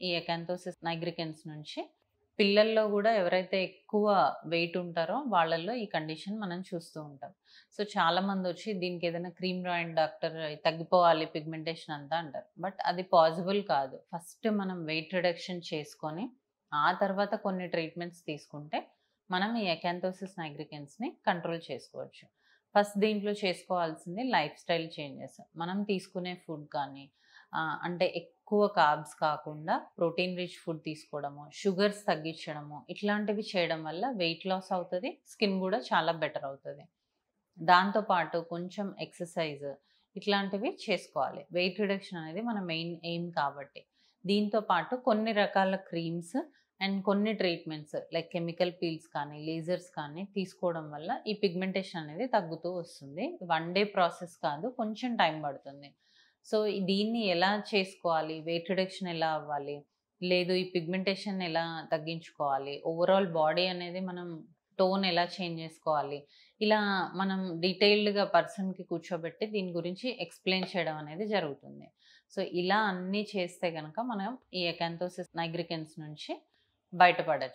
ఈ acanthosis nigricans నుంచి పిల్లల్లో గూడా ఎవరైతే ఎక్కువ వెయిట్ ఉంటారో వాళ్ళల్లో ఈ కండిషన్ మనం చూస్తూ ఉంటాం. సో, చాలామందొచ్చి దీనికేదైనా క్రీమ్ రాయండి డాక్టర్ తగ్గిపోవాలి పిగ్మెంటేషన్ అంతా అంటారు. బట్ అది పాసిబుల్ కాదు. ఫస్ట్ మనం వెయిట్ రిడక్షన్ చేసుకొని, ఆ తర్వాత కొన్ని ట్రీట్మెంట్స్ తీసుకుంటే, మనం ఈ ఎకాంతోసిస్ నైగ్రికెన్స్‌ని కంట్రోల్ చేసుకోవచ్చు. ఫస్ట్ దీంట్లో చేసుకోవాల్సింది లైఫ్ స్టైల్ చేంజెస్. మనం తీసుకునే ఫుడ్ కానీ అంటే ఎక్కువ కార్బ్స్ కాకుండా ప్రోటీన్ రిచ్ ఫుడ్ తీసుకోవడము, షుగర్స్ తగ్గించడము, ఇట్లాంటివి చేయడం వల్ల వెయిట్ లాస్ అవుతది. స్కిన్ గూడా చాలా బెటర్ అవుతది. దాంతో పాటు కొంచెం ఎక్సర్సైజ్ ఇట్లాంటివి చేసుకోవాలి. వెయిట్ రిడక్షన్ అనేది మన మెయిన్ ఎయిమ్ కాబట్టి. దీంతో పాటు కొన్ని రకాల క్రీమ్స్ అండ్ కొన్ని ట్రీట్మెంట్స్ లైక్ కెమికల్ పీల్స్ కానీ, లేజర్స్ కానీ తీసుకోవడం వల్ల ఈ పిగ్మెంటేషన్ అనేది తగ్గుతూ వస్తుంది. వన్ డే ప్రాసెస్ కాదు, కొంచెం టైం పడుతుంది. సో, దీన్ని ఎలా చేసుకోవాలి? వెయిట్ రిడక్షన్ ఎలా అవ్వాలి? లేదు ఈ పిగ్మెంటేషన్ ఎలా తగ్గించుకోవాలి? ఓవరాల్ బాడీ అనేది మనం టోన్ ఎలా చేంజ్ చేసుకోవాలి? ఇలా మనం డీటెయిల్డ్‌గా పర్సన్‌కి కూర్చోబెట్టి దీని గురించి ఎక్స్‌ప్లెయిన్ చేయడం అనేది జరుగుతుంది. సో, ఇలా అన్నీ చేస్తే గనక మనం ఈ ఎకాంతోసిస్ నైగ్రికెన్స్ నుంచి బయటపడొచ్చు.